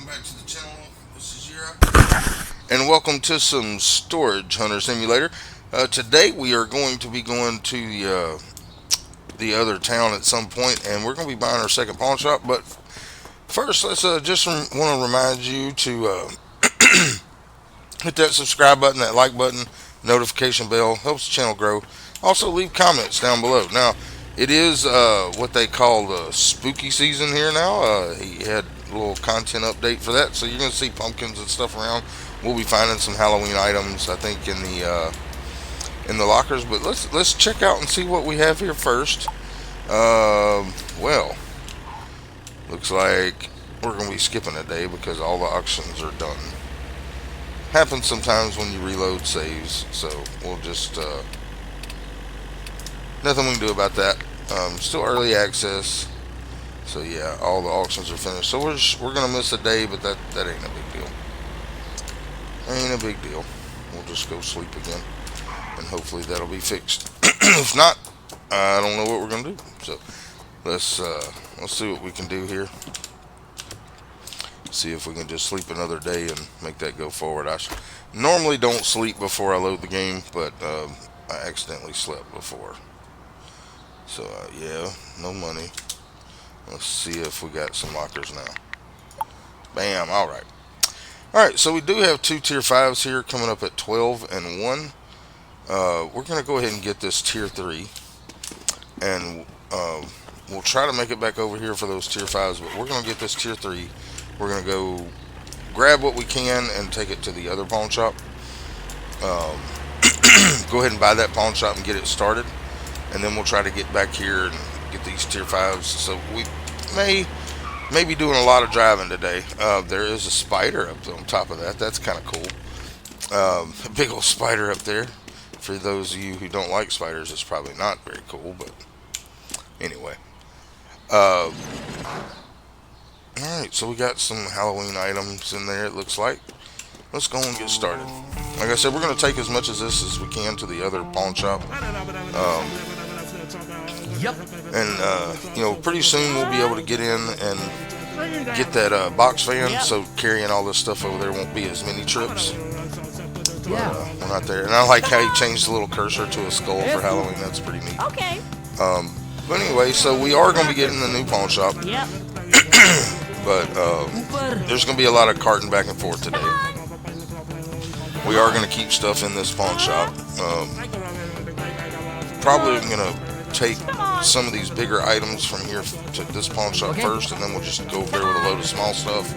welcome back to the channel. This is Yura, and welcome to some Storage Hunter Simulator. Today we are going to be going to the other town at some point, and we're going to be buying our second pawn shop. But first, let's just want to remind you to hit that subscribe button, that like button, notification bell. Helps the channel grow. Also, leave comments down below. Now, it is what they call the spooky season here now. He had a little content update for that, so you're going to see pumpkins and stuff around. We'll be finding some Halloween items, I think, in the lockers. But let's check out and see what we have here first. Well, looks like we're going to be skipping a day because all the auctions are done. Happens sometimes when you reload saves, so we'll just nothing we can do about that. Still early access, so yeah, all the auctions are finished. So we're gonna miss a day, but that ain't a big deal. Ain't a big deal. We'll just go sleep again, and hopefully that'll be fixed. If not, I don't know what we're gonna do. So let's see what we can do here. See if we can just sleep another day and make that go forward. I normally don't sleep before I load the game, but I accidentally slept before. So yeah, no money. Let's see if we got some lockers now. Bam, alright. Alright, so we do have two tier 5s here coming up at 12 and 1. We're going to go ahead and get this tier 3. And we'll try to make it back over here for those tier 5s, but we're going to get this tier 3. We're going to go grab what we can and take it to the other pawn shop. Go ahead and buy that pawn shop and get it started. And then we'll try to get back here and get these tier 5s. So we may be doing a lot of driving today. There is a spider up on top of that. That's kind of cool. A big old spider up there. For those of you who don't like spiders, it's probably not very cool. But anyway. Alright, so we got some Halloween items in there, it looks like. Let's go and get started. Like I said, we're going to take as much of this as we can to the other pawn shop. And pretty soon we'll be able to get in and get that box fan, so carrying all this stuff over there won't be as many trips. But we're not there. And I like how he changed the little cursor to a skull for Halloween. That's pretty neat. Okay. But anyway, so we are going to be getting the new pawn shop. Yep. But there's going to be a lot of carting back and forth today. We are going to keep stuff in this pawn shop. Probably going to take some of these bigger items from here to this pawn shop first, and then we'll just go over there with a load of small stuff,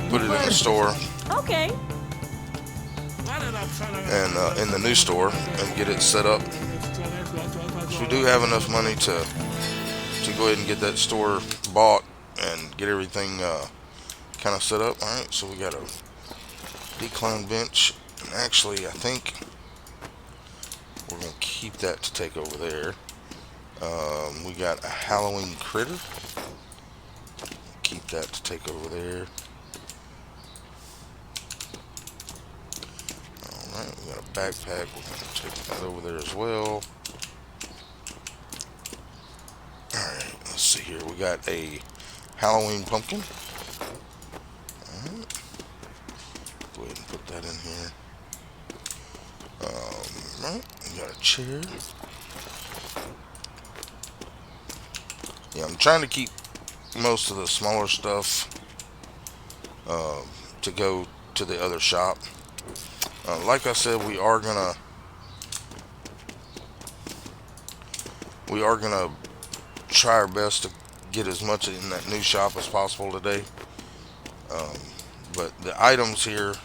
put it in the store. Okay. And in the new store, and get it set up. So we do have enough money to go ahead and get that store bought and get everything kind of set up. Alright, so we got a decline bench, and actually I think we're going to keep that to take over there. We got a Halloween critter, keep that to take over there. Alright, we got a backpack, we're going to take that over there as well. Alright, let's see here, we got a Halloween pumpkin. Alright. Go ahead and put that in here. Right, we got a chair. Yeah, I'm trying to keep most of the smaller stuff to go to the other shop. Like I said, we are gonna try our best to get as much in that new shop as possible today. But the items here,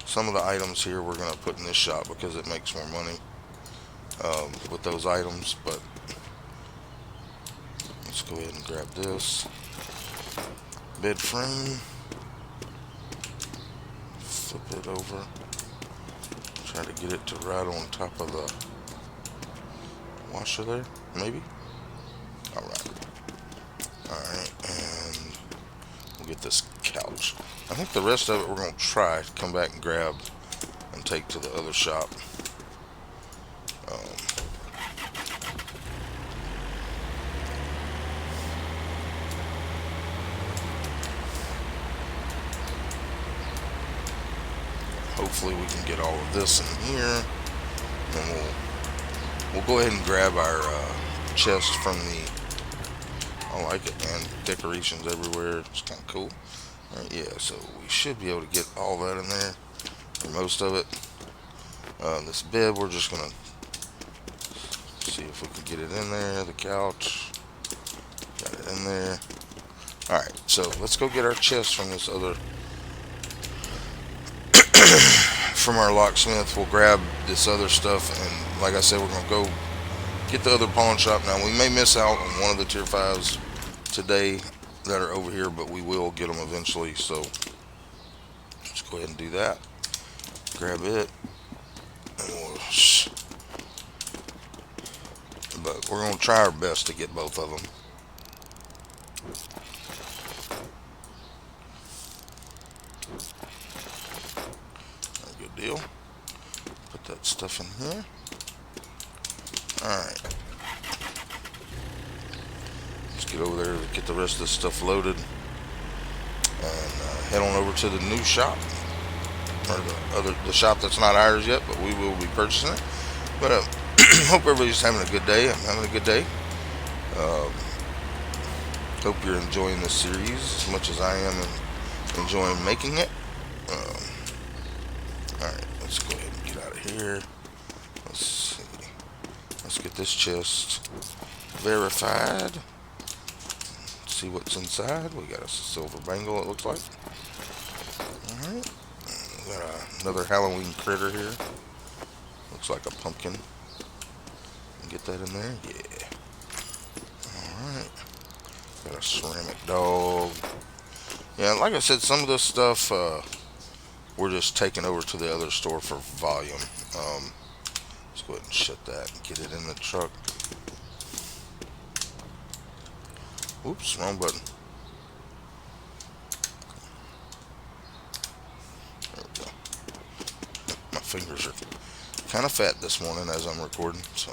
some of the items here we're going to put in this shop because it makes more money with those items. But let's go ahead and grab this bed frame, flip it over, try to get it to right on top of the washer there, maybe. Alright, and we'll get this couch. I think the rest of it we're going to try to come back and grab and take to the other shop. hopefully we can get all of this in here. And we'll go ahead and grab our chest from the. I like it, man. Decorations everywhere. It's kind of cool. Alright, yeah, so we should be able to get all that in there, or most of it. This bed, we're just gonna see if we can get it in there. The couch, got it in there. Alright, so let's go get our chest from this other, from our locksmith. We'll grab this other stuff, and like I said, we're gonna go get the other pawn shop. Now, we may miss out on one of the tier 5s today that are over here, but we will get them eventually, so let's go ahead and do that. Grab it, and but we're going to try our best to get both of them. Good deal. Put that stuff in here. Alright. Let's get over there to get the rest of this stuff loaded. And head on over to the new shop. Or the shop that's not ours yet, but we will be purchasing it. But hope everybody's having a good day. I'm having a good day. Hope you're enjoying this series as much as I am enjoying making it. Alright, let's go ahead and get out of here. Let's see. Let's get this chest verified. See what's inside. We got a silver bangle, it looks like. Alright. We got another Halloween critter here. Looks like a pumpkin. Get that in there? Yeah. Alright. Got a ceramic dog. Yeah, like I said, some of this stuff we're just taking over to the other store for volume. Let's go ahead and shut that and get it in the truck. Oops, wrong button. There we go. My fingers are kind of fat this morning as I'm recording, so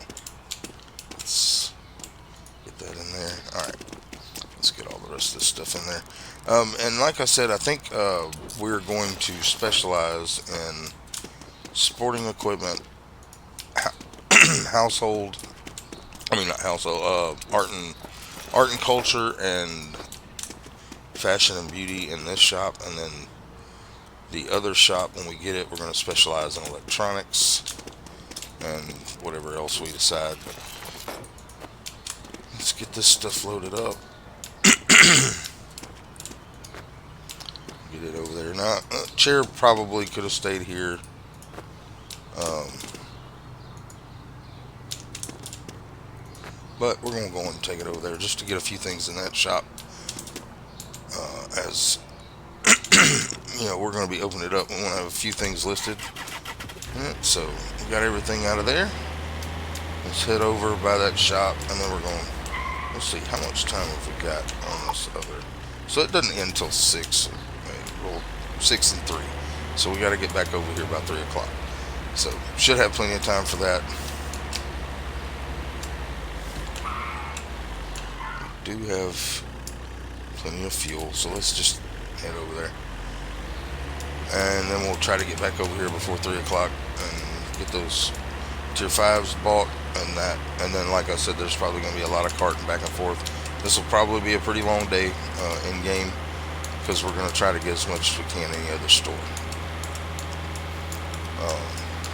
let's get that in there. Alright, let's get all the rest of this stuff in there. And like I said, I think we're going to specialize in sporting equipment, household, I mean not household, art and culture, and fashion and beauty in this shop. And then the other shop, when we get it, we're going to specialize in electronics and whatever else we decide. But let's get this stuff loaded up. Get it over there. Now, chair probably could have stayed here. But we're going to go and take it over there just to get a few things in that shop. As you know, we're going to be opening it up. We want to have a few things listed. So we got everything out of there. Let's head over by that shop, and then we're going. Let's see, how much time have we got on this other? So it doesn't end until 6. Well, 6 and 3. So we got to get back over here about 3 o'clock. So should have plenty of time for that. We do have plenty of fuel, so let's just head over there. And then we'll try to get back over here before 3 o'clock and get those tier 5s bought and that. And then, like I said, there's probably going to be a lot of carting back and forth. This will probably be a pretty long day in game, because we're going to try to get as much as we can in any other store.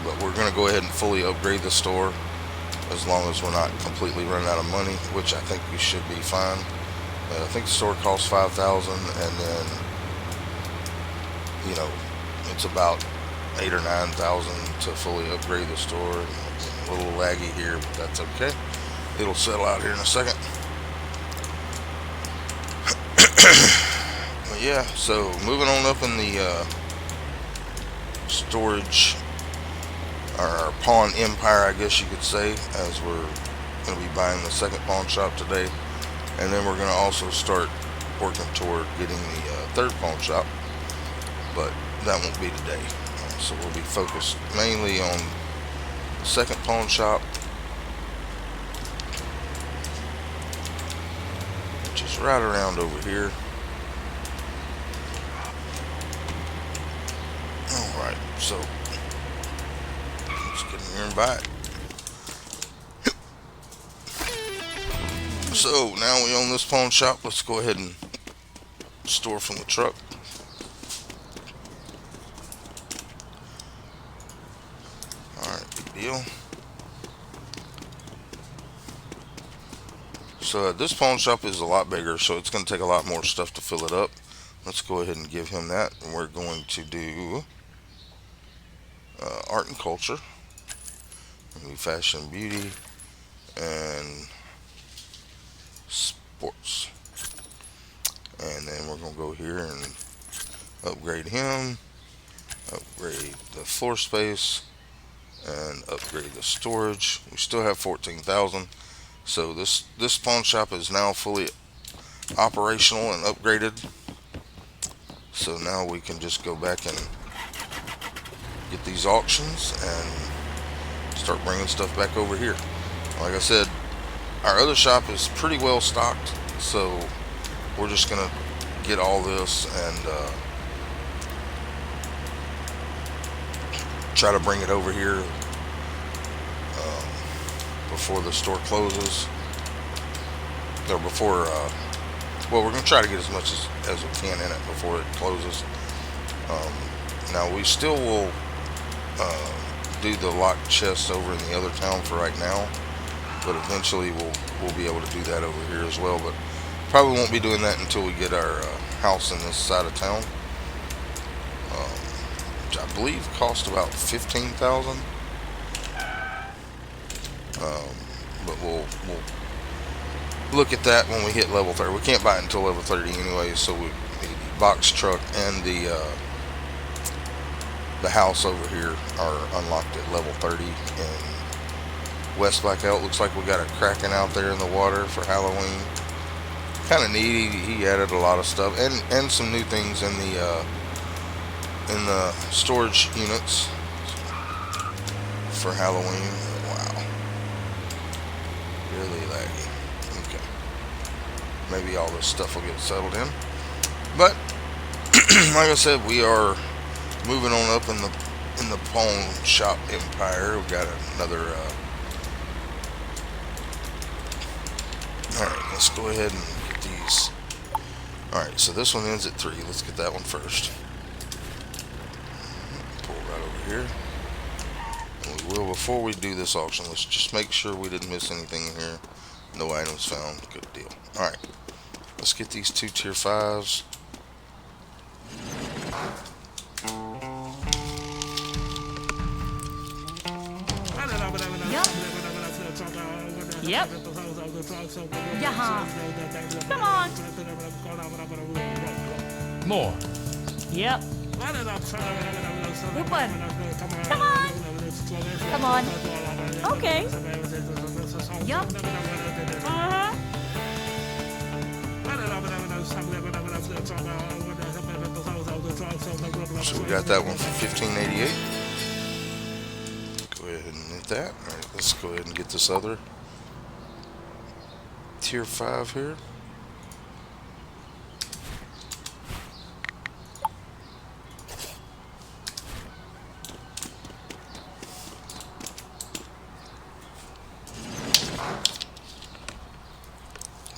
But we're going to go ahead and fully upgrade the store, as long as we're not completely running out of money, which I think we should be fine. I think the store costs $5,000, and then, you know, it's about $8,000 or $9,000 to fully upgrade the store. A little laggy here, but that's okay. It'll settle out here in a second. But yeah, so moving on up in the storage, our pawn empire, I guess you could say, as we're going to be buying the second pawn shop today. And then we're going to also start working toward getting the third pawn shop, but that won't be today. So we'll be focused mainly on the second pawn shop, which is right around over here. Right, so let's get in here and buy it. So now we own this pawn shop. Let's go ahead and store from the truck. Alright, big deal. So this pawn shop is a lot bigger, so it's going to take a lot more stuff to fill it up. Let's go ahead and give him that. And we're going to do art and culture, fashion and beauty, and sports. And then we're going to go here and upgrade him, upgrade the floor space, and upgrade the storage. We still have 14,000. So this pawn shop is now fully operational and upgraded. So now we can just go back and get these auctions and start bringing stuff back over here. Like I said, our other shop is pretty well stocked, so we're just gonna get all this and try to bring it over here before the store closes, or before well, we're gonna try to get as much as we can in it before it closes. Now we still will do the locked chests over in the other town for right now, but eventually we'll be able to do that over here as well, but probably won't be doing that until we get our house in this side of town, which I believe cost about 15,000. But we'll look at that when we hit level 30. We can't buy it until level 30 anyway, so the box truck and the house over here are unlocked at level 30. And West Blackout looks like we got a Kraken out there in the water for Halloween. Kind of neat. He added a lot of stuff and some new things in the storage units for Halloween. Wow, really laggy. Okay, maybe all this stuff will get settled in. But like I said, we are moving on up in the pawn shop empire. We've got another. All right, let's go ahead and get these. All right, so this one ends at 3. Let's get that one first. Pull right over here. And we will, before we do this auction, let's just make sure we didn't miss anything in here. No items found. Good deal. All right, let's get these 2 tier 5s. Yep. Yeah. Come on. More. Yep. Open. Come on. Come on. Okay. Yep. Uh-huh. So we got that one for 1588. Go ahead and hit that. All right, let's go ahead and get this other tier 5 here.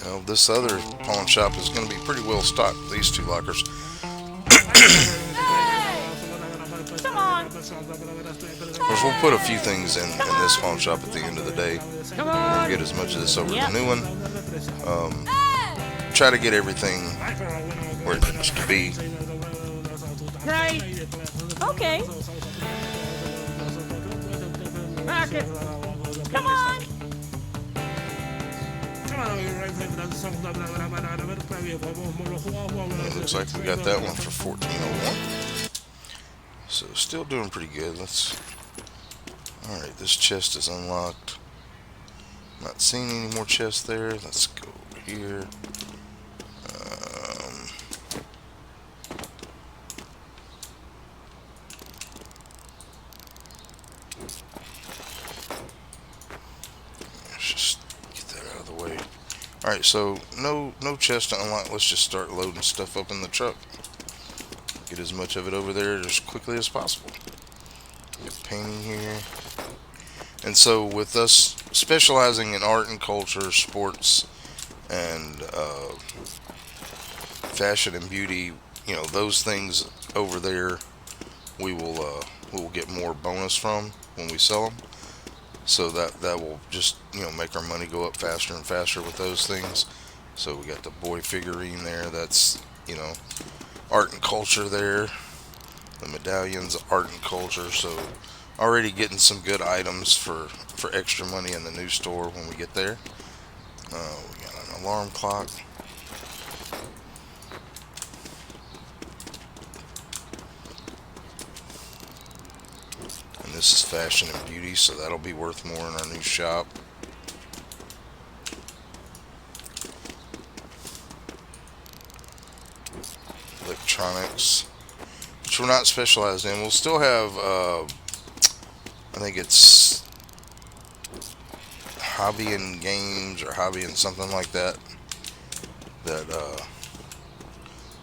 Now this other pawn shop is going to be pretty well stocked. These 2 lockers. Come on. Of course, we'll put a few things in this pawn shop at the end of the day. Come on. We'll get as much of this over to the new one. Try to get everything where it needs to be. Right. Okay. Back it. Come on. It looks like we got that one for 1401. So still doing pretty good. Alright, this chest is unlocked. Not seeing any more chests there. Let's go over here. Let's just get that out of the way. Alright, so no chest to unlock. Let's just start loading stuff up in the truck. get as much of it over there as quickly as possible. Get painting here. And so with us specializing in art and culture, sports, and fashion and beauty, those things over there, we will get more bonus from when we sell them. So that will just make our money go up faster and faster with those things. So we got the boy figurine there. That's art and culture there. The medallions, art and culture. So already getting some good items for extra money in the new store when we get there. We got an alarm clock. And this is fashion and beauty, so that'll be worth more in our new shop. Electronics, which we're not specialized in. We'll still have, I think it's hobby and games or hobby and something like that, that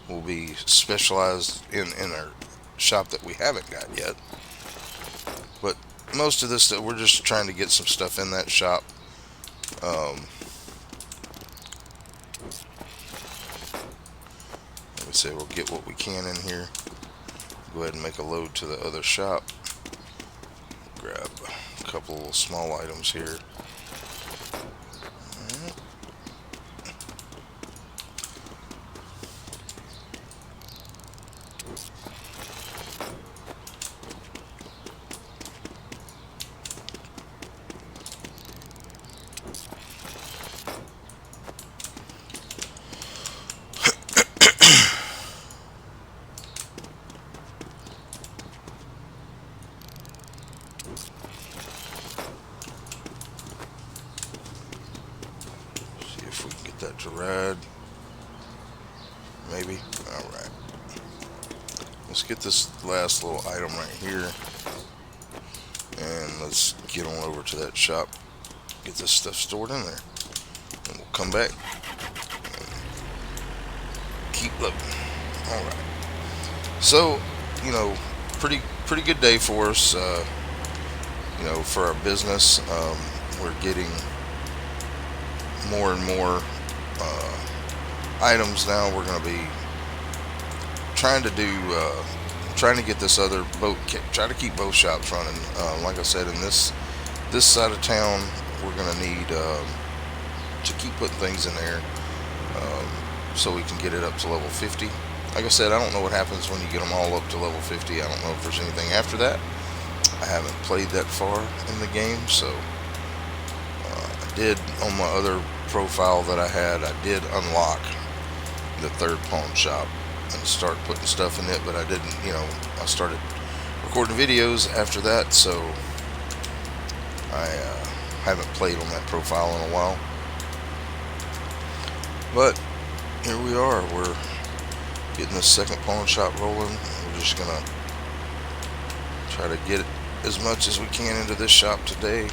will be specialized in our shop that we haven't got yet. But most of this, that we're just trying to get some stuff in that shop. Like I say, we'll get what we can in here. Go ahead and make a load to the other shop. Grab a couple of small items here. See if we can get that to ride. Maybe. Alright. Let's get this last little item right here. And let's get on over to that shop. Get this stuff stored in there. And we'll come back. And keep looking. Alright. So, pretty good day for us. For our business. We're getting more and more items now. We're going to be trying to get this other boat, try to keep both shops running. Like I said, in this side of town, we're going to need to keep putting things in there so we can get it up to level 50. Like I said, I don't know what happens when you get them all up to level 50. I don't know if there's anything after that. I haven't played that far in the game, so I did on my other profile that I had, I did unlock the third pawn shop and start putting stuff in it, but I didn't, I started recording videos after that, so I haven't played on that profile in a while. But here we are, we're getting the second pawn shop rolling. We're just gonna try to get as much as we can into this shop today.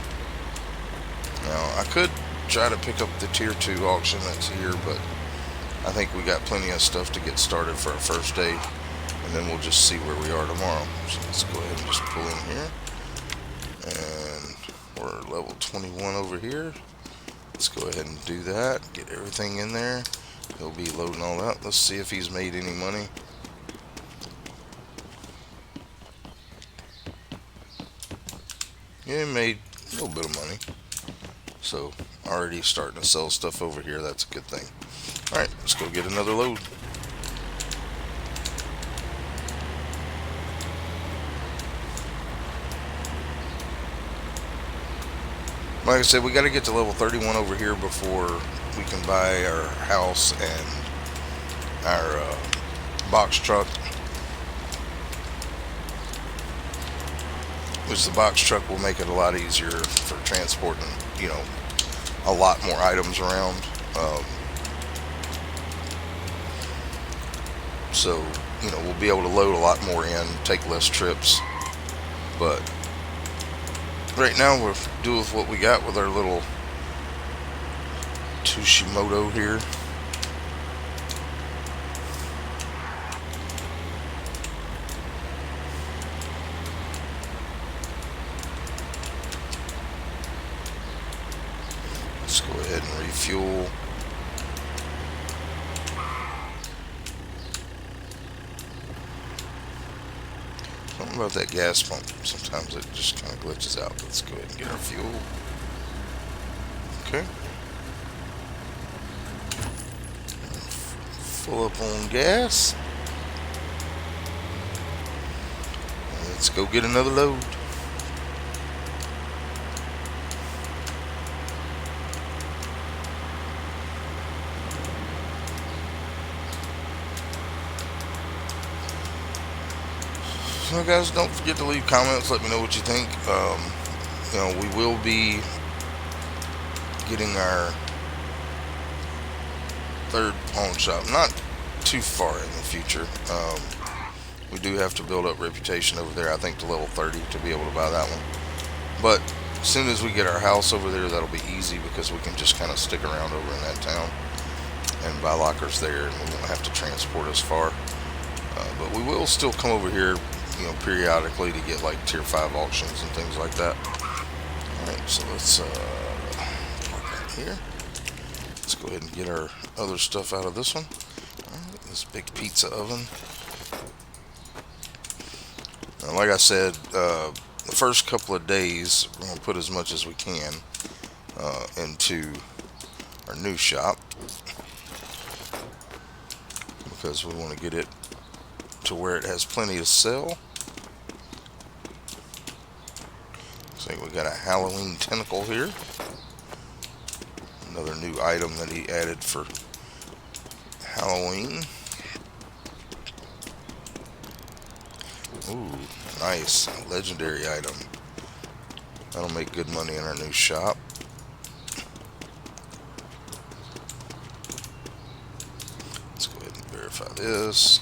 Now, I could try to pick up the tier 2 auction that's here, but I think we got plenty of stuff to get started for our first day, and then we'll just see where we are tomorrow. So let's go ahead and just pull in here, and we're level 21 over here. Let's go ahead and do that, get everything in there. He'll be loading all that. Let's see if he's made any money. Yeah, he made a little bit of money. So, already starting to sell stuff over here. That's a good thing. Alright, let's go get another load. Like I said, we got to get to level 31 over here before we can buy our house and our box truck. Which the box truck will make it a lot easier for transporting, a lot more items around. So, we'll be able to load a lot more in, take less trips. But right now we're doing with what we got with our little Tushimoto here. fuel. Something about that gas pump. Sometimes it just kind of glitches out. Let's go ahead and get our fuel. Okay. Full up on gas. Let's go get another load. So guys, don't forget to leave comments. Let me know what you think. We will be getting our third pawn shop not too far in the future. We do have to build up reputation over there, I think to level 30 to be able to buy that one. But as soon as we get our house over there, that'll be easy because we can just kind of stick around over in that town and buy lockers there, and we won't have to transport as far. But we will still come over here, periodically to get like tier 5 auctions and things like that. Alright, so let's park right here. Let's go ahead and get our other stuff out of this one. Alright, this big pizza oven. Now, like I said, the first couple of days we're going to put as much as we can into our new shop because we want to get it to where it has plenty to sell. Looks like we got a Halloween tentacle here. Another new item that he added for Halloween. Ooh, nice. Legendary item. That'll make good money in our new shop. Let's go ahead and verify this.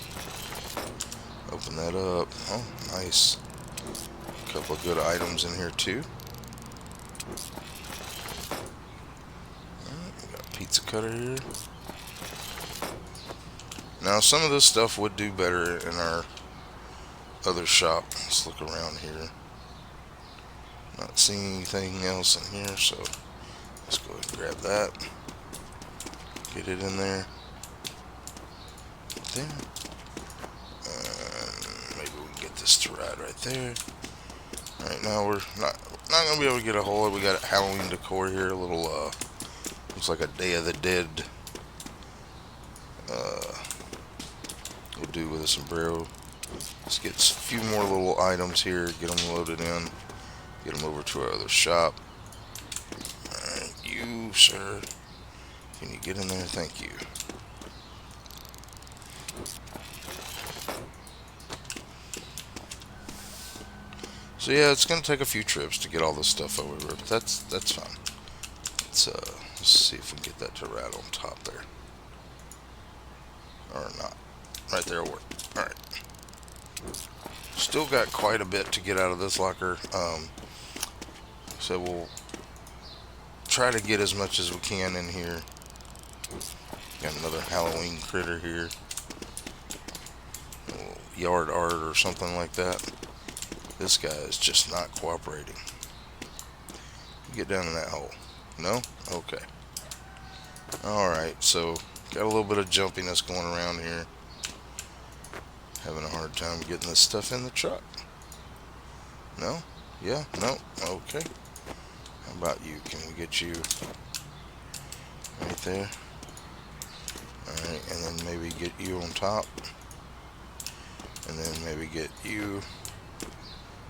Open that up. Oh, nice. A couple of good items in here too. Alright, we got a pizza cutter here. Now some of this stuff would do better in our other shop. Let's look around here. Not seeing anything else in here, so let's go ahead and grab that. Get it in there. There. Maybe we can get this to ride right there. Alright, now we're not gonna be able to get a whole lot. We got Halloween decor here, a little looks like a Day of the Dead. We'll do with a sombrero. Let's get a few more little items here, get them loaded in, get them over to our other shop. Alright, you, sir, can you get in there? Thank you. So yeah, it's going to take a few trips to get all this stuff over here, but that's fine. Let's see if we can get that to ride on top there. Or not. Right there will work. Alright. Still got quite a bit to get out of this locker. So we'll try to get as much as we can in here. Got another Halloween critter here. A little yard art or something like that. This guy is just not cooperating. Get down in that hole. No? Okay. Alright, so got a little bit of jumpiness going around here. Having a hard time getting this stuff in the truck. No? Yeah? No? Okay. How about you? Can we get you right there? Alright, and then maybe get you on top. And then maybe get you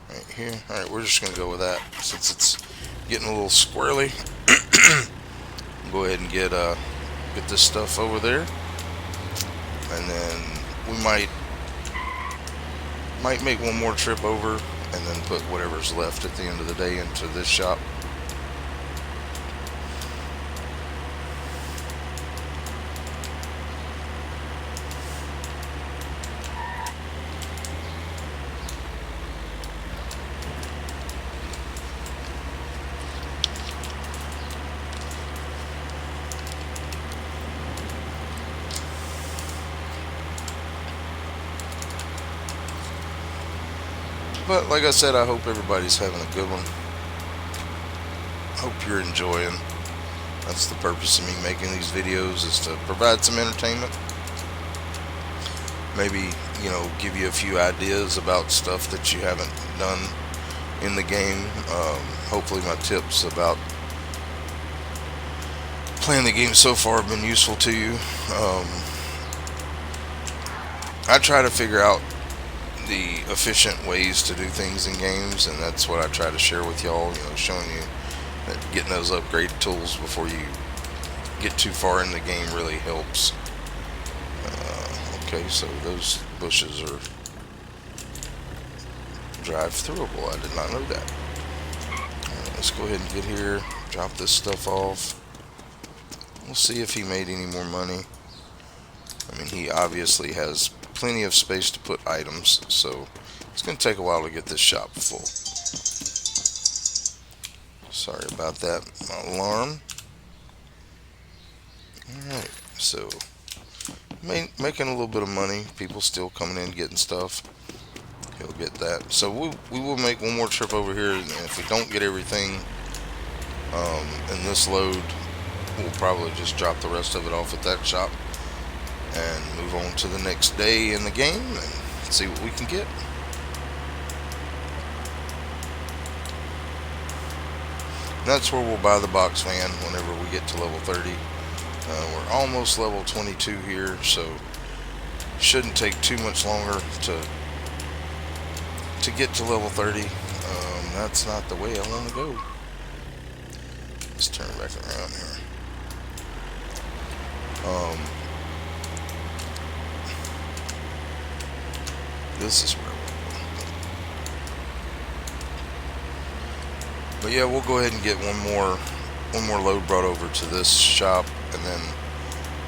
right here. Alright, we're just going to go with that since it's getting a little squirrely. Go ahead and get this stuff over there. And then we might make one more trip over and then put whatever's left at the end of the day into this shop. But like I said, I hope everybody's having a good one. Hope you're enjoying That's the purpose of me making these videos, is to provide some entertainment. Maybe, give you a few ideas about stuff that you haven't done in the game. Hopefully my tips about playing the game so far have been useful to you. I try to figure out the efficient ways to do things in games, and that's what I try to share with y'all. Showing you that getting those upgrade tools before you get too far in the game really helps. Okay, so those bushes are drive-throughable. I did not know that. Alright, let's go ahead and get here, drop this stuff off. We'll see if he made any more money. I mean, he obviously has plenty of space to put items, so it's going to take a while to get this shop full. Sorry about that, my alarm. Alright, so making a little bit of money. People still coming in getting stuff. He'll get that. So we will make one more trip over here, and if we don't get everything in this load, we'll probably just drop the rest of it off at that shop and move on to the next day in the game and see what we can get. And that's where we'll buy the box fan whenever we get to level 30. We're almost level 22 here, so shouldn't take too much longer to get to level 30. That's not the way I want to go. Let's turn back around here. This is where we'll go. But yeah, we'll go ahead and get one more load brought over to this shop, and then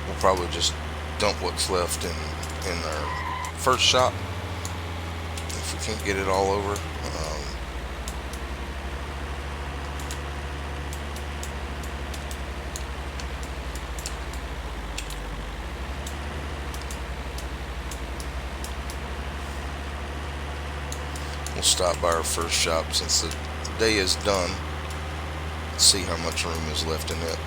we'll probably just dump what's left in our first shop if we can't get it all over. We'll stop by our first shop since the day is done. Let's see how much room is left in it.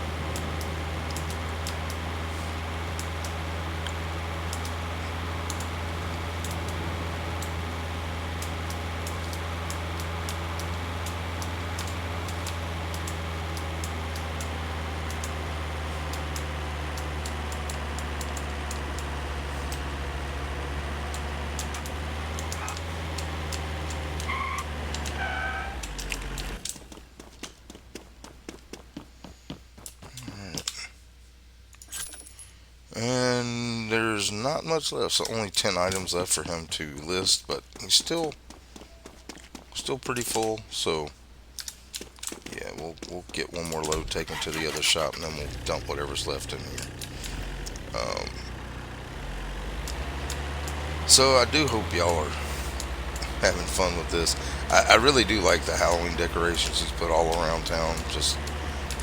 And there's not much left, so only 10 items left for him to list, but he's still pretty full. So yeah, we'll get one more load taken to the other shop, and then we'll dump whatever's left in here. So I do hope y'all are having fun with this. I really do like the Halloween decorations he's put all around town. Just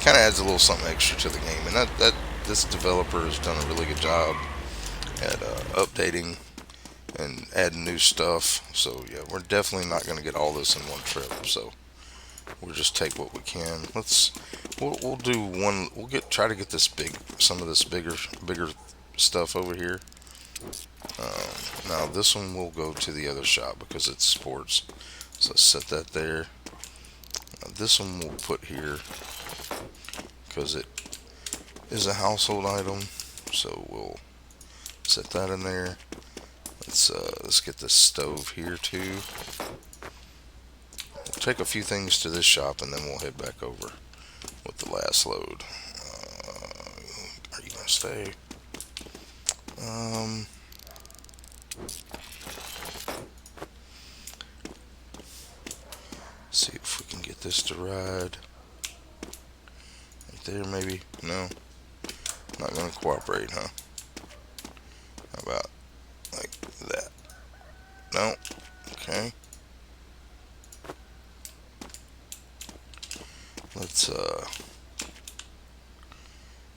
kind of adds a little something extra to the game, and that this developer has done a really good job at updating and adding new stuff. So yeah, we're definitely not going to get all this in one trip. So we'll just take what we can. We'll do one. Try to get some of this bigger stuff over here. Now this one will go to the other shop because it's sports. So let's set that there. Now this one we'll put here because it is a household item. So we'll set that in there. Let's get this stove here too. We'll take a few things to this shop and then we'll head back over with the last load. Are you gonna stay? See if we can get this to ride. Right there, maybe? No. Not gonna cooperate, huh? How about like that? No. Okay. Let's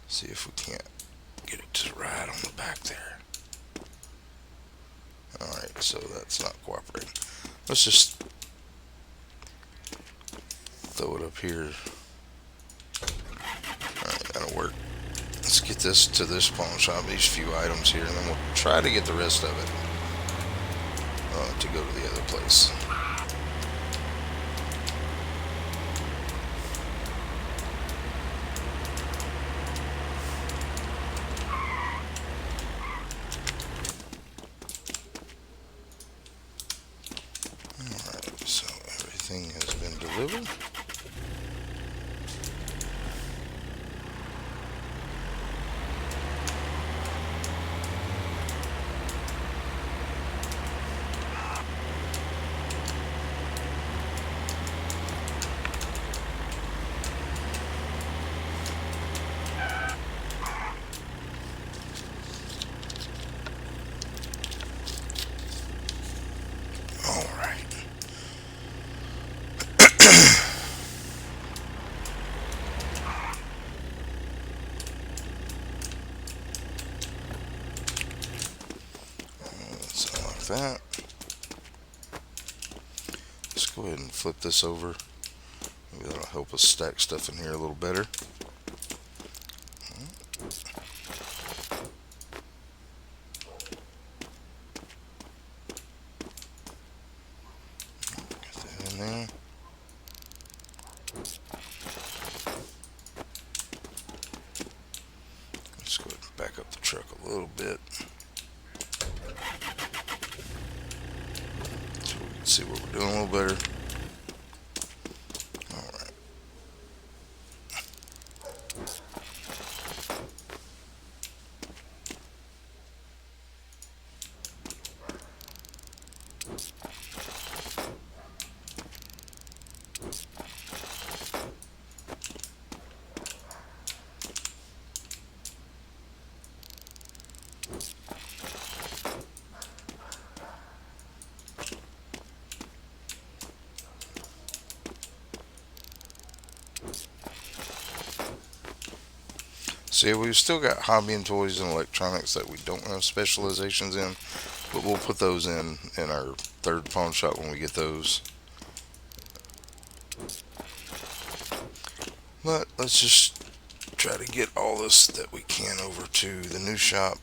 see if we can't get it to ride on the back there. Alright, so that's not cooperating. Let's just throw it up here. Alright, that'll gonna work. Let's get this to this pawn shop, these few items here, and then we'll try to get the rest of it to go to the other place. Alright, so everything has been delivered. That. Let's go ahead and flip this over. Maybe that'll help us stack stuff in here a little better. Get that in there. Let's go ahead and back up the truck a little bit. See what we're doing a little better. Alright. See, we've still got hobby and toys and electronics that we don't have specializations in, but we'll put those in our third pawn shop when we get those. But let's just try to get all this that we can over to the new shop.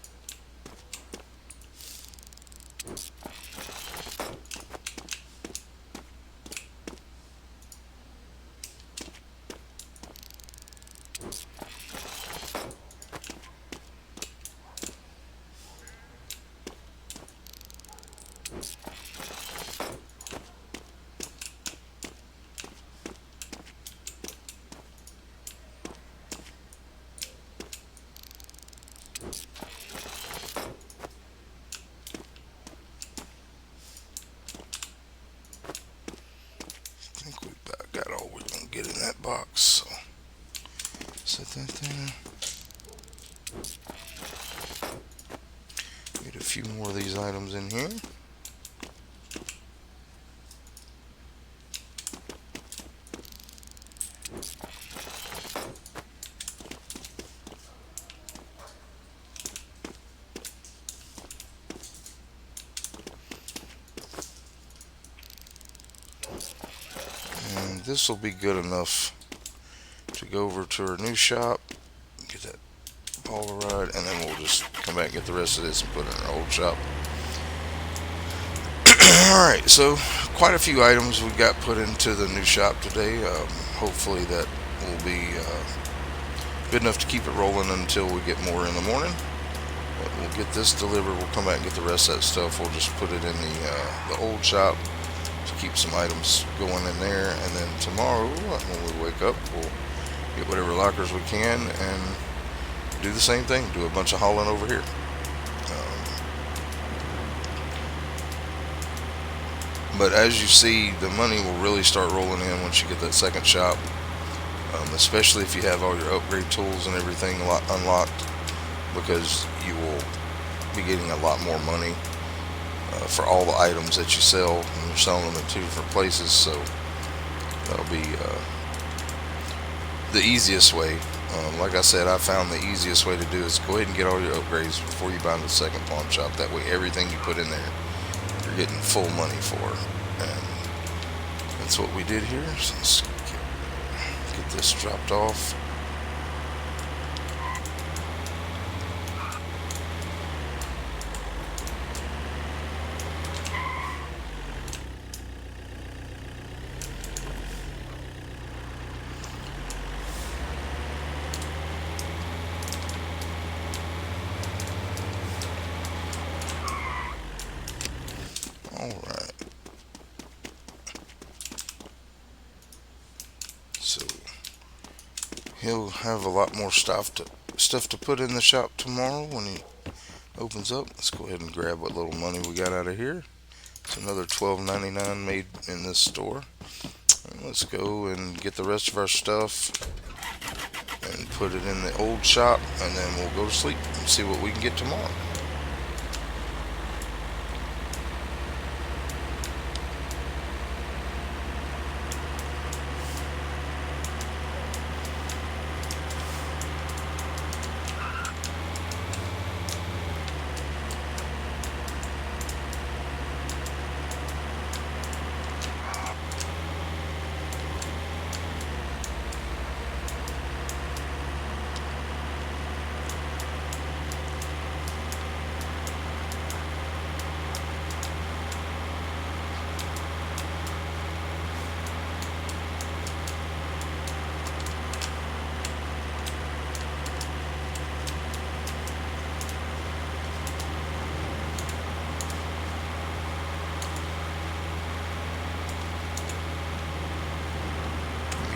I think we've about got all we're going to get in that box, so set that there. Get a few more of these items in here. And this will be good enough to go over to our new shop, get that Polaroid, and then we'll just come back and get the rest of this and put it in our old shop. Alright, so quite a few items we got put into the new shop today. Hopefully that will be good enough to keep it rolling until we get more in the morning. But we'll get this delivered, we'll come back and get the rest of that stuff. We'll just put it in the old shop to keep some items going in there, and then tomorrow when we wake up we'll get whatever lockers we can and do the same thing, do a bunch of hauling over here. But as you see, the money will really start rolling in once you get that second shop, especially if you have all your upgrade tools and everything unlocked, because you will be getting a lot more money for all the items that you sell, and you're selling them in two different places. So that'll be the easiest way. Like I said, I found the easiest way to do is go ahead and get all your upgrades before you buy the second pawn shop. That way everything you put in there you're getting full money for, and that's what we did here. So let's get this dropped off. Alright. So he'll have a lot more stuff to put in the shop tomorrow when he opens up. Let's go ahead and grab what little money we got out of here. It's another $12.99 made in this store. And let's go and get the rest of our stuff and put it in the old shop, and then we'll go to sleep and see what we can get tomorrow.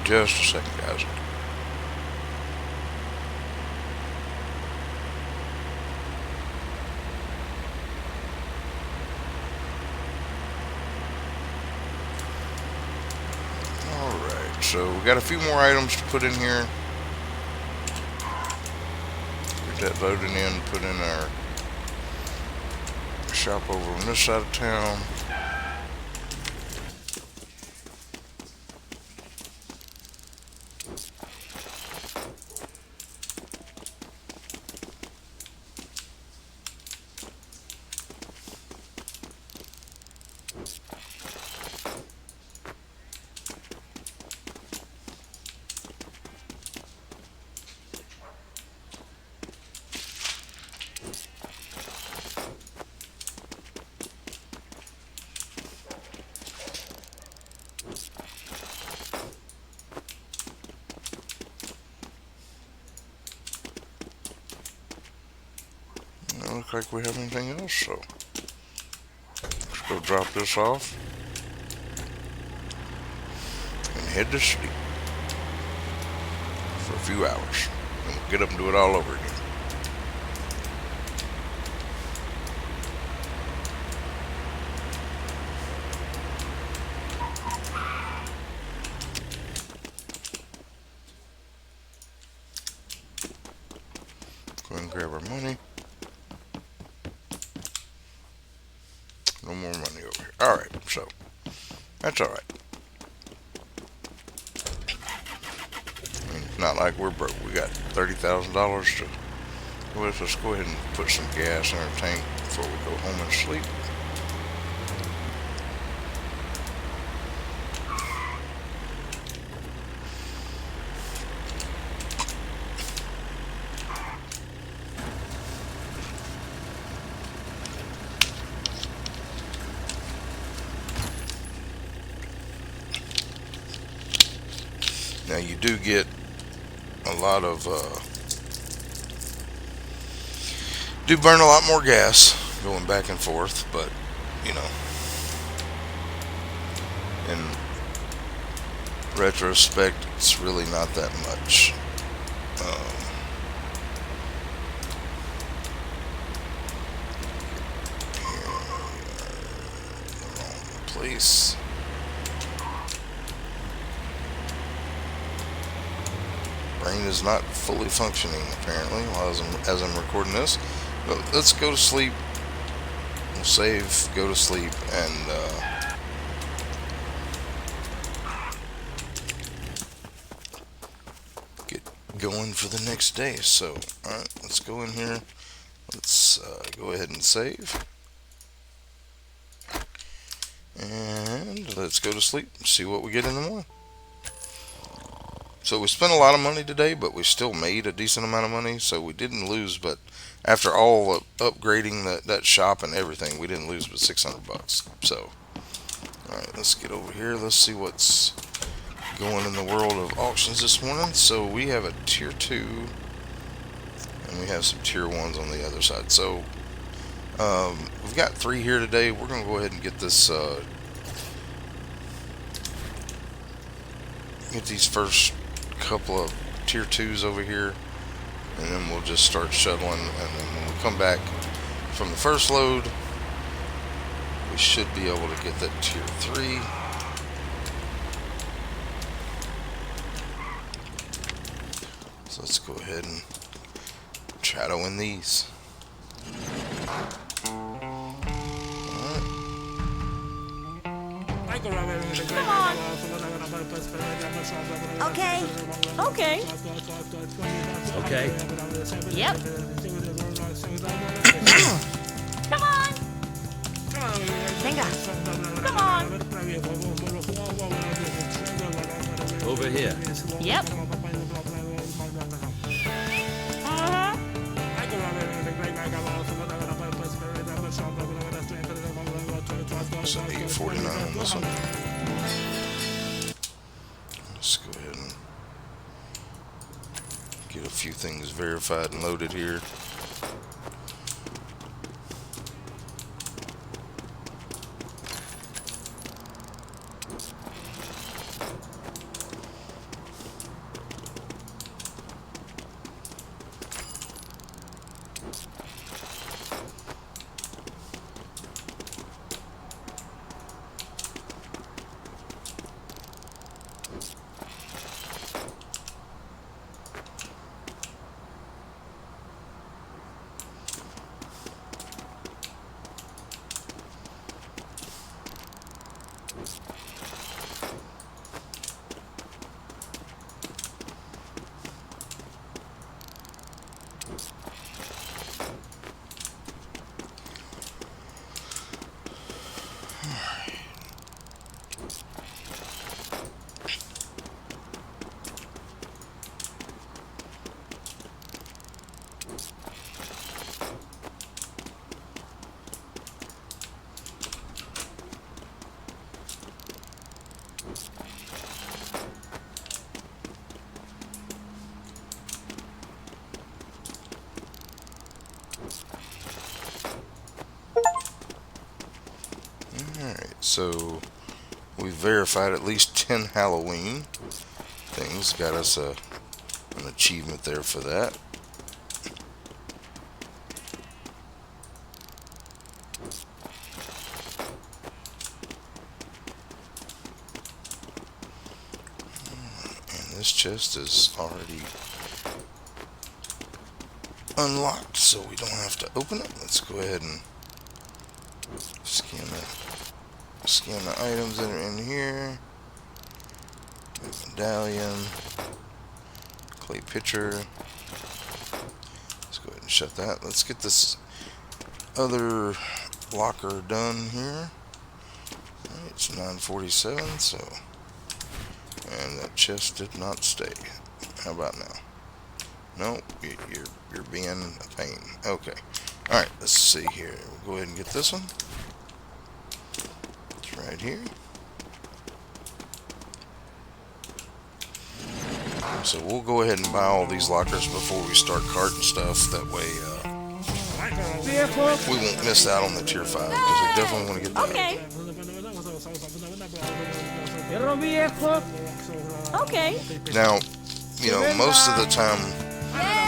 Just a second, guys. Alright, so we got a few more items to put in here. Get that loaded in, put in our shop over on this side of town. Doesn't look like we have anything else, so let's go drop this off and head to sleep for a few hours, and we'll get up and do it all over again. Go ahead and grab our money. No more money over here. Alright, so that's alright. I mean, it's not like we're broke. We got $30,000 to. Well, let's go ahead and put some gas in our tank before we go home and sleep. Now you do get a lot of, do burn a lot more gas going back and forth, but, you know, in retrospect, it's really not that much. Wrong place. Brain is not fully functioning apparently as I'm recording this, but let's go to sleep. We'll save, go to sleep, and get going for the next day. So alright, let's go in here, let's go ahead and save, and let's go to sleep and see what we get in the morning. So we spent a lot of money today, but we still made a decent amount of money, so we didn't lose. But after all upgrading that shop and everything, we didn't lose but $600. So, alright, let's get over here. Let's see what's going in the world of auctions this morning. So we have a tier 2, and we have some tier 1s on the other side. So We've got 3 here today. We're gonna go ahead and get this. Get these first couple of tier 2s over here, and then we'll just start shuttling. And then when we come back from the first load, we should be able to get that tier 3. So let's go ahead and try to win these. Come on. Okay. Okay. Okay. Yep. Come on. Venga. Come on. Over here. Yep. Uh-huh. So 849 on this one. Let's go ahead and get a few things verified and loaded here. Alright, so we verified at least 10 Halloween things. Got us an achievement there for that. And this chest is already unlocked, so we don't have to open it. Let's go ahead and scan the items that are in here. Medallion, clay pitcher. Let's go ahead and shut that. Let's get this other locker done here. Alright, it's 9:47, so, and that chest did not stay. How about now? No, you're being a pain. Okay. All right, let's see here. We'll go ahead and get this one. It's right here. So we'll go ahead and buy all these lockers before we start carting stuff. That way Vehicle. we won't miss out on the tier 5, because we definitely want to get that. Okay. Hero vehicle. Okay. Now, you know, most of the time,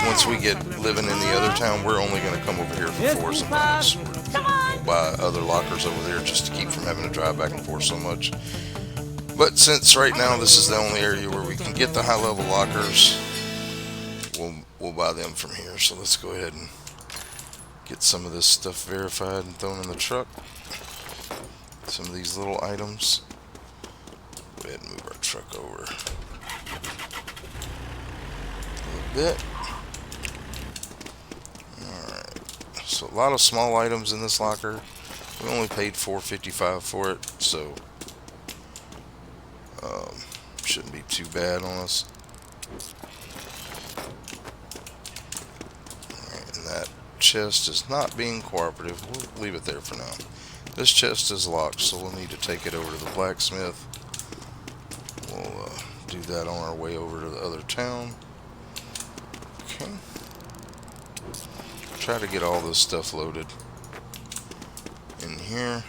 once we get living in the other town, we're only going to come over here for 4s and 5s. Come on. We'll buy other lockers over there just to keep from having to drive back and forth so much. But since right now this is the only area where we can get the high level lockers, we'll buy them from here. So let's go ahead and get some of this stuff verified and thrown in the truck. Some of these little items. Go ahead and move our truck over a little bit. Alright. So a lot of small items in this locker. We only paid $4.55 for it, so shouldn't be too bad on us. Alright, and that chest is not being cooperative. We'll leave it there for now. This chest is locked, so we'll need to take it over to the blacksmith. We'll do that on our way over to the other town. Okay. Try to get all this stuff loaded. in here.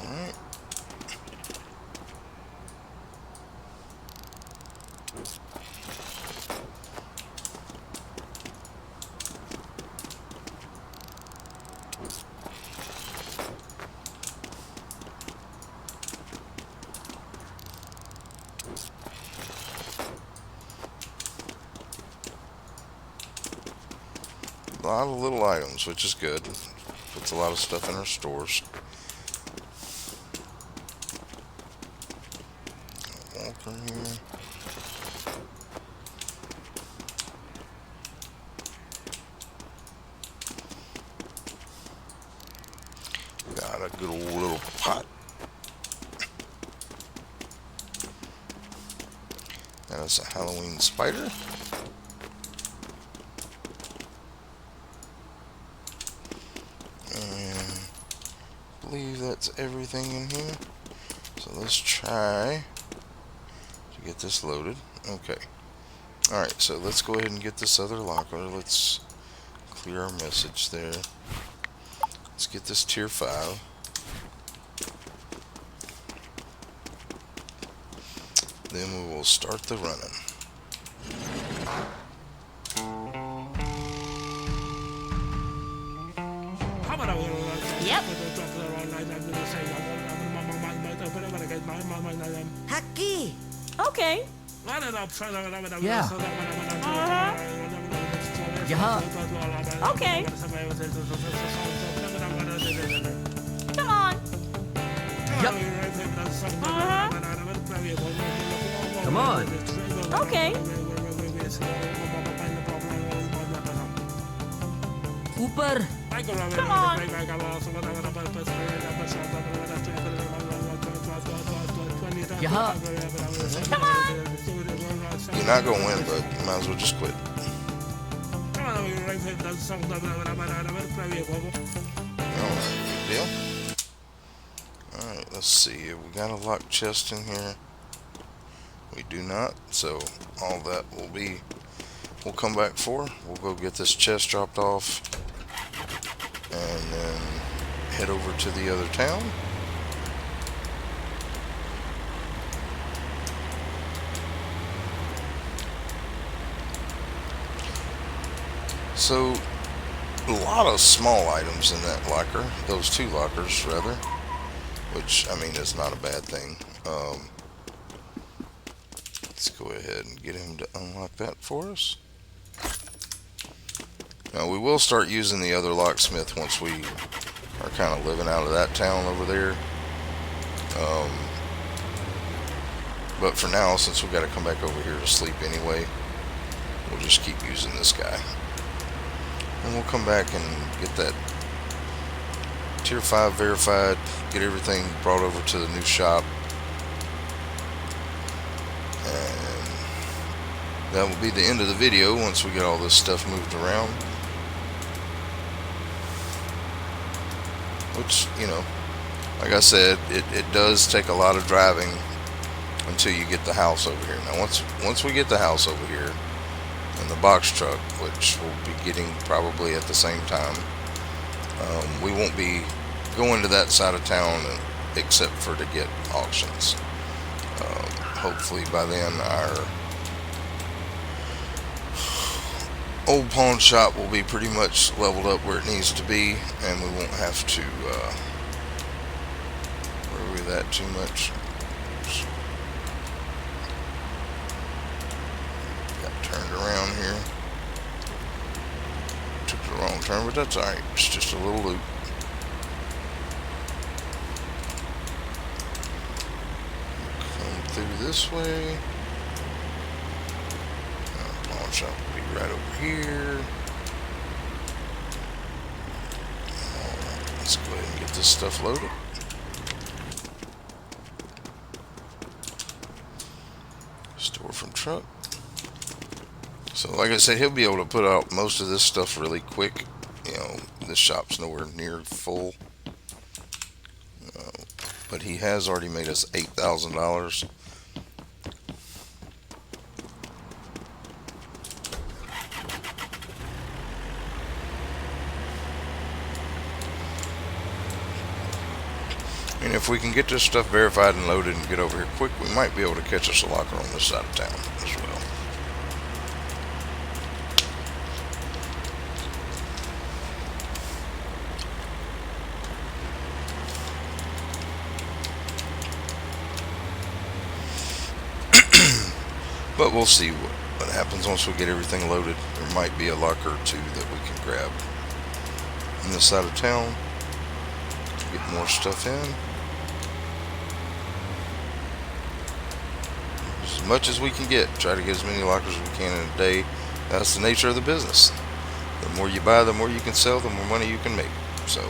Alright. A lot of little items, which is good. Puts a lot of stuff in our stores. Walker here. Got a good old little pot. That's a Halloween spider. And I believe that's everything in here. So let's try to get this loaded. Okay. Alright, so let's go ahead and get this other locker. Let's clear our message there. Let's get this tier 5. Then we will start the running. Yep. Aquí. Okay. Yeah. Yeah. Okay. Come on. Yep. Come on. Okay. ऊपर. Come on. यहाँ. Come on. You're not gonna win, but you might as well just quit. Alright, good deal. Alright, let's see. Have we got a locked chest in here? We do not, so all that we'll come back for. We'll go get this chest dropped off and then head over to the other town. So a lot of small items in that locker, those two lockers rather, which I mean is not a bad thing. Let's go ahead and get him to unlock that for us. Now we will start using the other locksmith once we are kind of living out of that town over there. But for now, since we got to come back over here to sleep anyway, we'll just keep using this guy. And we'll come back and get that tier 5 verified, get everything brought over to the new shop. And that will be the end of the video once we get all this stuff moved around. Which, you know, like I said, it does take a lot of driving until you get the house over here. Now once we get the house over here and the box truck, which we'll be getting probably at the same time, we won't be going to that side of town except for to get auctions. Hopefully by then our old pawn shop will be pretty much leveled up where it needs to be, and we won't have to worry that too much. Oops. Got turned around here. Took the wrong turn, but that's alright. It's just a little loop. Come through this way. Pawn shop will be right over here. Alright, let's go ahead and get this stuff loaded. Store from truck. So like I said, he'll be able to put out most of this stuff really quick. You know, this shop's nowhere near full. But he has already made us $8,000. And if we can get this stuff verified and loaded and get over here quick, we might be able to catch us a locker on this side of town as well. But we'll see what happens once we get everything loaded. There might be a locker or two that we can grab on this side of town. Get more stuff in. As much as we can get. Try to get as many lockers as we can in a day. That's the nature of the business. The more you buy, the more you can sell, the more money you can make. So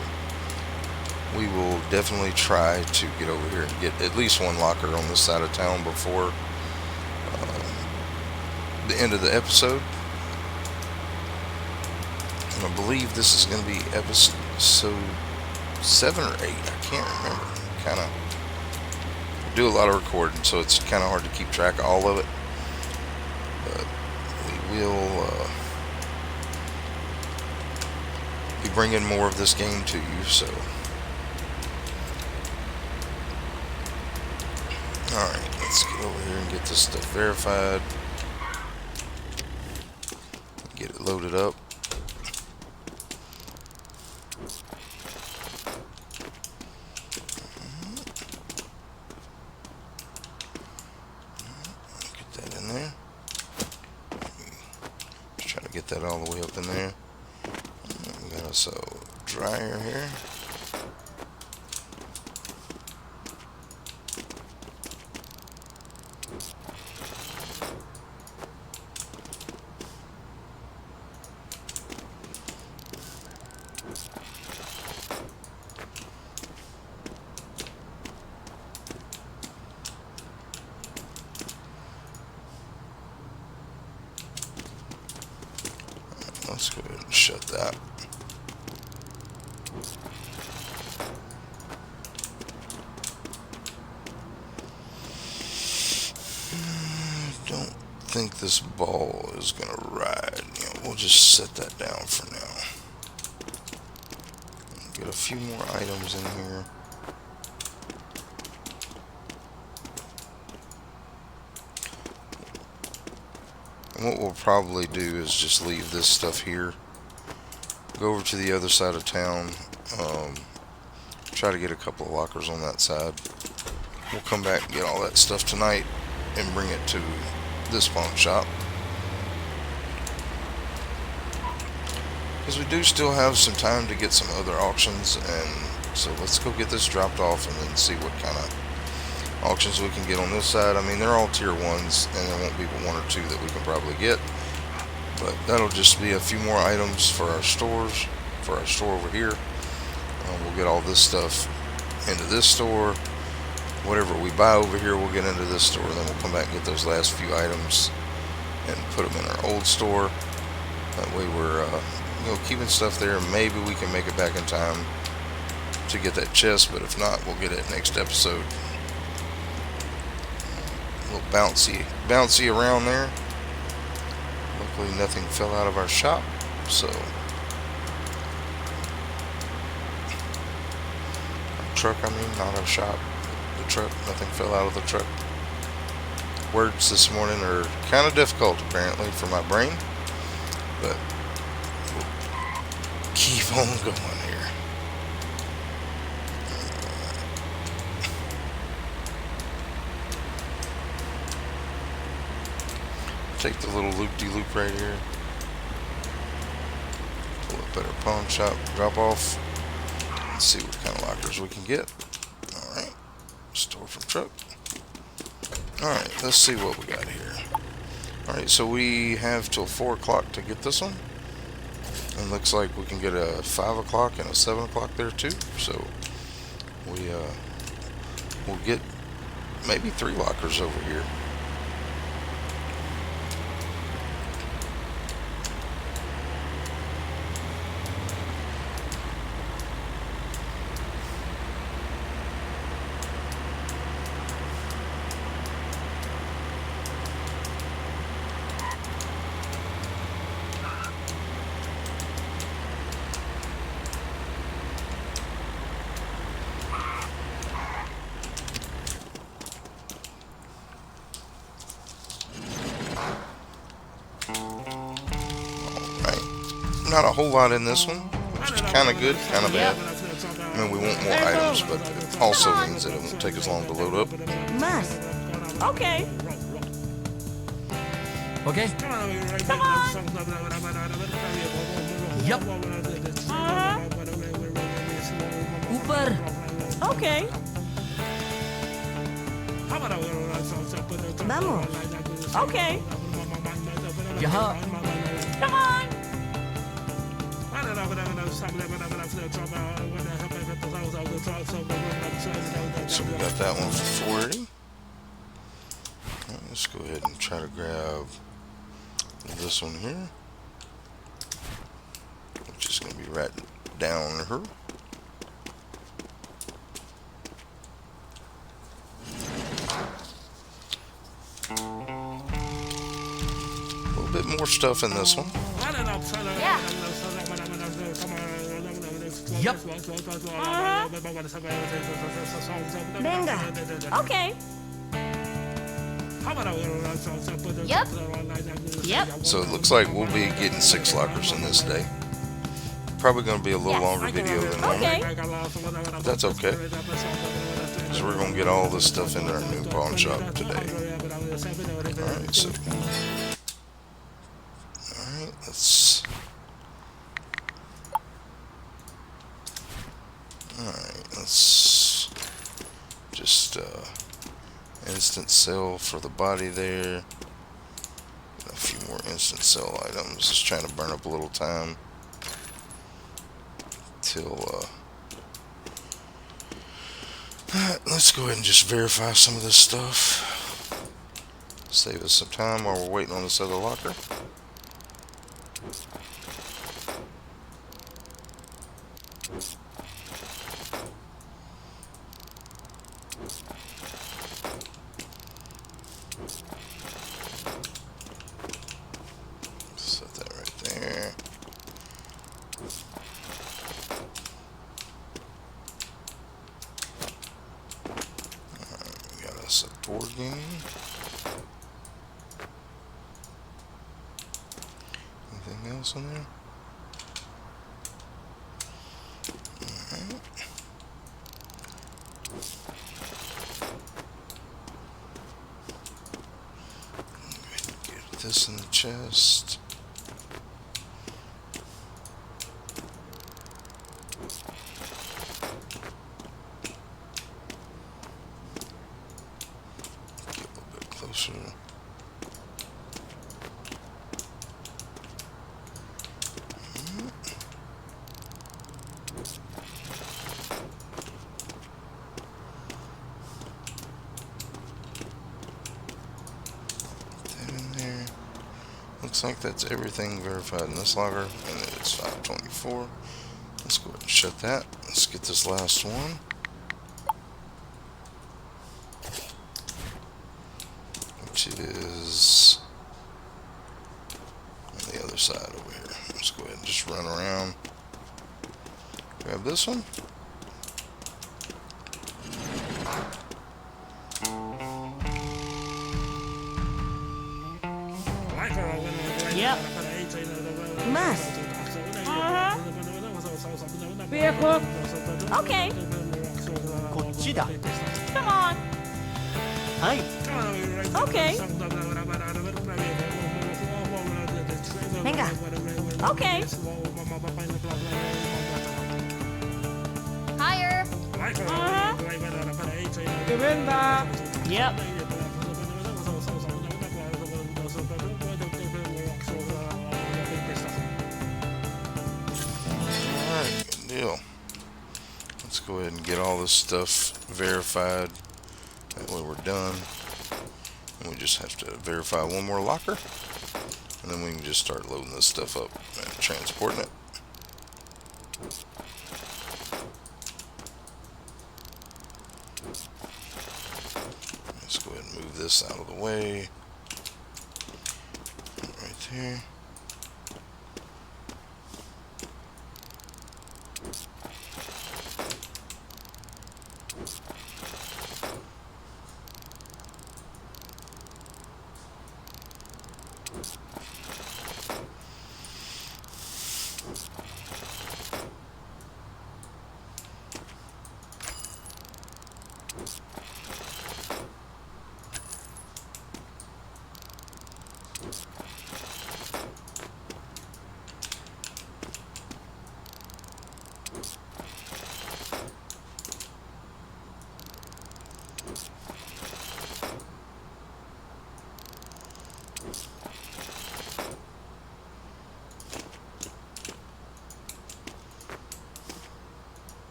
we will definitely try to get over here and get at least one locker on this side of town before the end of the episode. And I believe this is going to be episode 7 or 8. I can't remember. Kind of do a lot of recording, so it's kind of hard to keep track of all of it. But we will be bringing more of this game to you. So, all right, let's get over here and get this stuff verified. Get it loaded up. Get that in there. Just try to get that all the way up in there. We got us a dryer here. Let's go ahead and shut that. Don't think this ball is gonna ride. We'll just set that down for now. Get a few more items in here. And what we'll probably do is just leave this stuff here. Go over to the other side of town. Try to get a couple of lockers on that side. We'll come back and get all that stuff tonight and bring it to this pawn shop. Because we do still have some time to get some other auctions, and so let's go get this dropped off and then see what kind of auctions we can get on this side. I mean, they're all tier 1s, and there won't be but 1 or 2 that we can probably get. But that'll just be a few more items for our stores, for our store over here. We'll get all this stuff into this store. Whatever we buy over here, we'll get into this store. Then we'll come back and get those last few items and put them in our old store. That way we're keeping stuff there. Maybe we can make it back in time to get that chest, but if not, we'll get it next episode. A little bouncy around there. Luckily nothing fell out of our shop, so our truck, I mean, not our shop, the truck, nothing fell out of the truck. Words this morning are kind of difficult apparently for my brain, but we'll keep on going here. Take the little loop-de-loop right here. Pull up at our pawn shop, drop off. Let's see what kind of lockers we can get. Alright. Store from truck. Alright, let's see what we got here. Alright, so we have till 4 o'clock to get this one. And looks like we can get a 5 o'clock and a 7 o'clock there too. So we'll get maybe 3 lockers over here. not a whole lot in this one, which is kind of good, kind of bad. I mean, we want more items, but it also means that it won't take as long to load up. Más. Okay. Okay. Come on. Yup. ऊपर. Okay. Vamos. Okay. यहाँ. Come on. So we got that one for 480. Alright, let's go ahead and try to grab this one here, which is going to be right down her. A little bit more stuff in this one. Yeah. Yup. Venga. Okay. Yep. Yep. So it looks like we'll be getting 6 lockers in this day. Probably going to be a little longer video than normal. Okay. But that's okay, because we're going to get all this stuff into our new pawn shop today. Alright, so alright, let's just instant sell for the body there. A few more instant sell items. Just trying to burn up a little time till let's go ahead and just verify some of this stuff. Save us some time while we're waiting on this other locker. Set that right there. Alright, we got us a board game. Anything else in there? Alright. Get this in the chest. Get a little bit closer. That in there. Looks like that's everything verified in this locker, and it's 524. Let's go ahead and shut that. Let's get this last one. Which is on the other side over here. Let's go ahead and just run around. Grab this one. Yep. Más. Vehicle. Okay. こっちだ。 Come on. はい。 Okay. Venga. Okay. Higher. Yep. Alright, good deal. Let's go ahead and get all this stuff verified. That way we're done. And we just have to verify one more locker. And then we can just start loading this stuff up and transporting it. Let's go ahead and move this out of the way. Right there.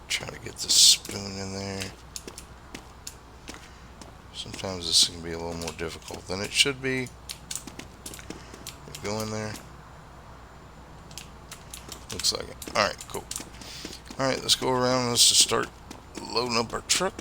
Try to get the spoon in there. Sometimes this can be a little more difficult than it should be. Go in there. Looks like it. Alright, cool. Alright, let's go around and let's just start loading up our truck.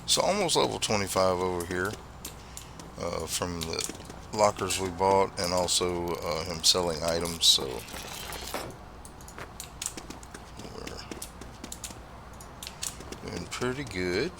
So almost level 25 over here from the lockers we bought, and also him selling items. So we're doing pretty good.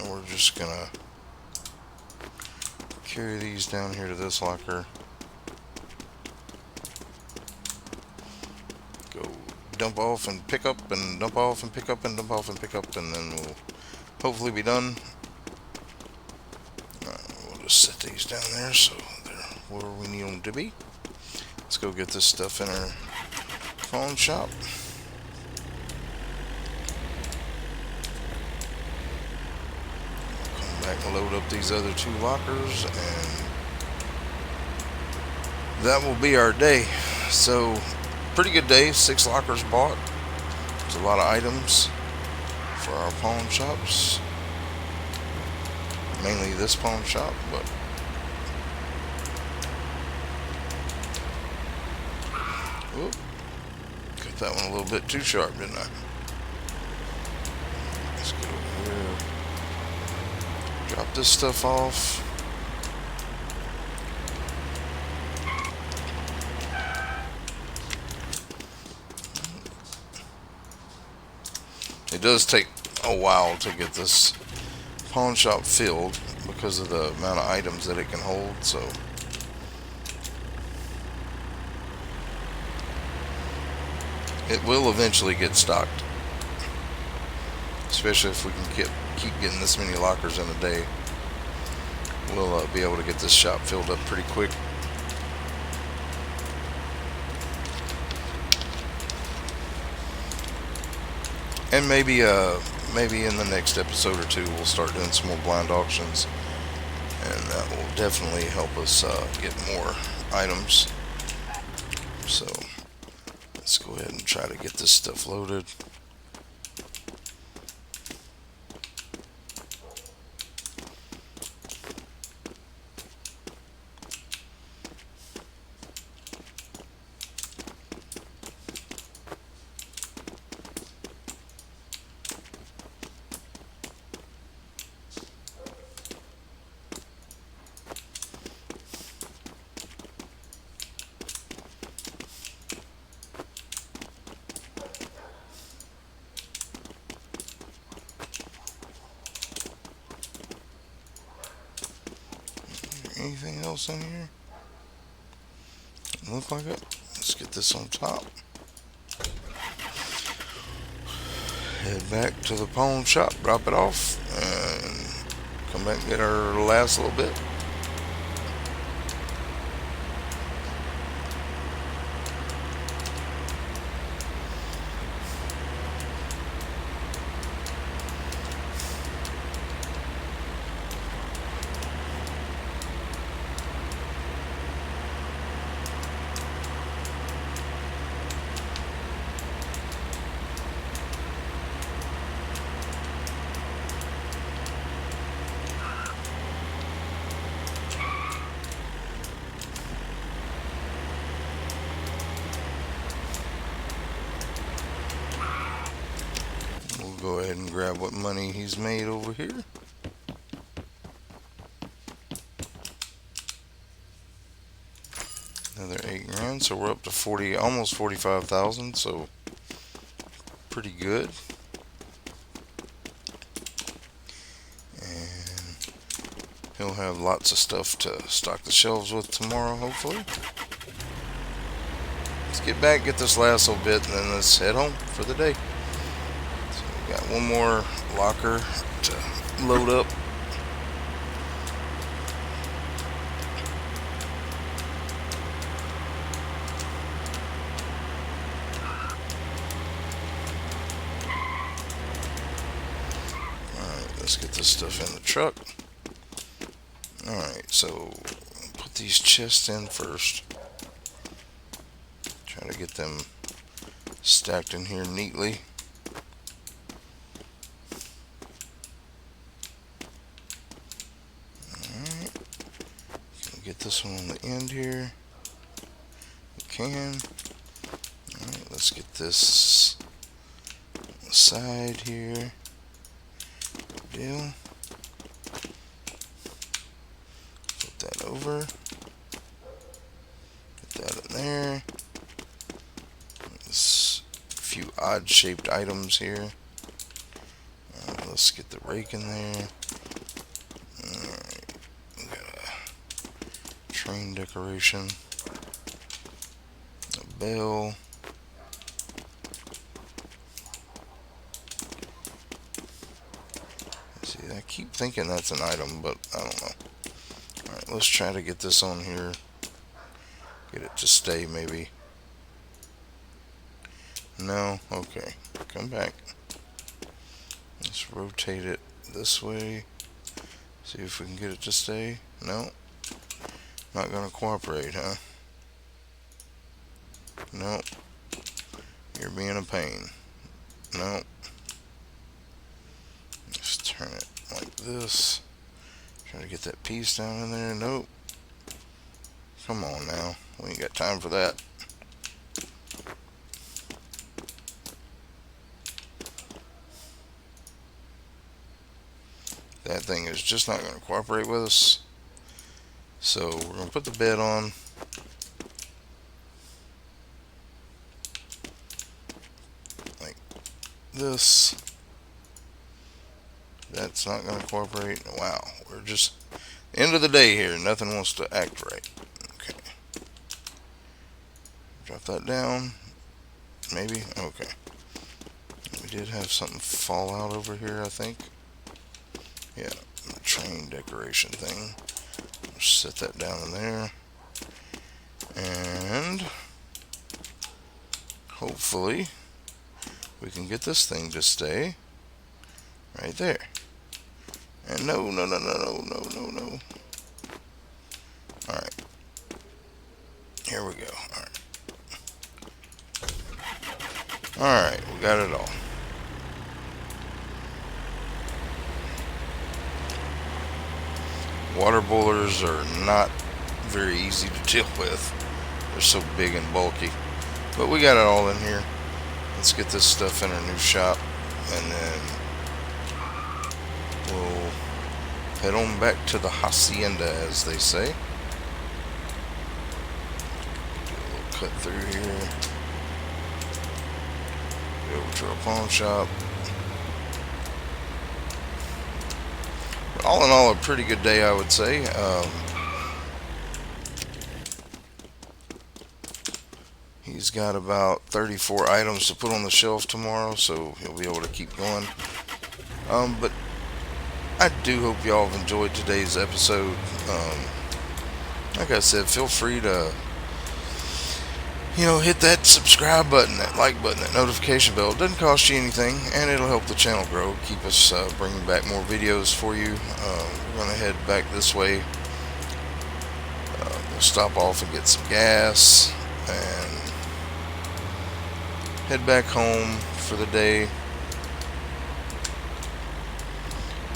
We're just gonna carry these down here to this locker. Go dump off and pick up, and dump off and pick up, and dump off and pick up, and then we'll hopefully be done. We'll just set these down there so they're where we need them to be. Let's go get this stuff in our pawn shop. Back and load up these other two lockers, and that will be our day. So pretty good day. 6 lockers bought. There's a lot of items for our pawn shops, mainly this pawn shop, but whoop, cut that one a little bit too sharp, didn't I? Let's go over here. Drop this stuff off. It does take a while to get this pawn shop filled because of the amount of items that it can hold, so it will eventually get stocked. Especially if we can keep getting this many lockers in a day, we'll be able to get this shop filled up pretty quick. And maybe in the next episode or two we'll start doing some more blind auctions, and that will definitely help us get more items. So let's go ahead and try to get this stuff loaded. anything else in here? Look like it. Let's get this on top. Head back to the pawn shop, drop it off, and come back and get our last little bit. Go ahead and grab what money he's made over here. Another 8 grand, so we're up to 40, almost 45,000, so pretty good. And he'll have lots of stuff to stock the shelves with tomorrow, hopefully. Let's get back, get this last little bit, and then let's head home for the day. Got one more locker to load up. Alright, let's get this stuff in the truck. Alright, so put these chests in first. Try to get them stacked in here neatly. Get this one on the end here. We can. Alright, let's get this on the side here. Good deal. Flip that over. Get that in there. There's a few odd shaped items here. Let's get the rake in there. Train decoration, a bell, see, I keep thinking that's an item, but I don't know. Alright, let's try to get this on here, get it to stay maybe. No, okay, come back. Let's rotate it this way, see if we can get it to stay. No. Not gonna cooperate, huh? Nope. You're being a pain. Nope. Just turn it like this. Try to get that piece down in there. Nope. Come on now. We ain't got time for that. That thing is just not gonna cooperate with us. So we're going to put the bed on. Like this. That's not going to cooperate. Wow. We're just end of the day here. Nothing wants to act right. Okay. Drop that down. Maybe. Okay. We did have something fall out over here, I think. Yeah. The train decoration thing. Set that down in there, and hopefully we can get this thing to stay right there. And no. Alright, here we go. Alright, we got it all. Water boilers are not very easy to deal with. They're so big and bulky. But we got it all in here. Let's get this stuff in our new shop, and then we'll head on back to the hacienda, as they say. Do a little cut through here. Go over to our pawn shop. All in all, a pretty good day, I would say. He's got about 34 items to put on the shelf tomorrow, so he'll be able to keep going. But I do hope y'all have enjoyed today's episode. Like I said, feel free to, hit that subscribe button, that like button, that notification bell. It doesn't cost you anything, and it'll help the channel grow. Keep us bringing back more videos for you. We're going to head back this way. We'll stop off and get some gas and head back home for the day.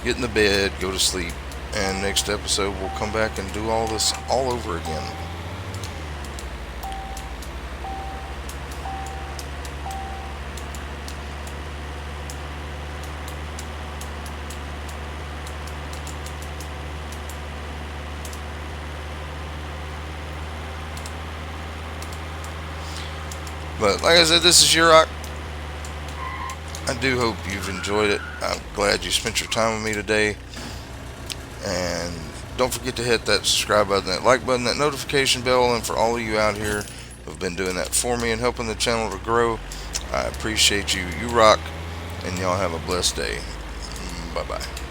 Get in the bed, go to sleep, and next episode we'll come back and do all this all over again. But like I said, this is Yurok. I do hope you've enjoyed it. I'm glad you spent your time with me today. And don't forget to hit that subscribe button, that like button, that notification bell. And for all of you out here who've been doing that for me and helping the channel to grow, I appreciate you. You rock. And y'all have a blessed day. Bye-bye.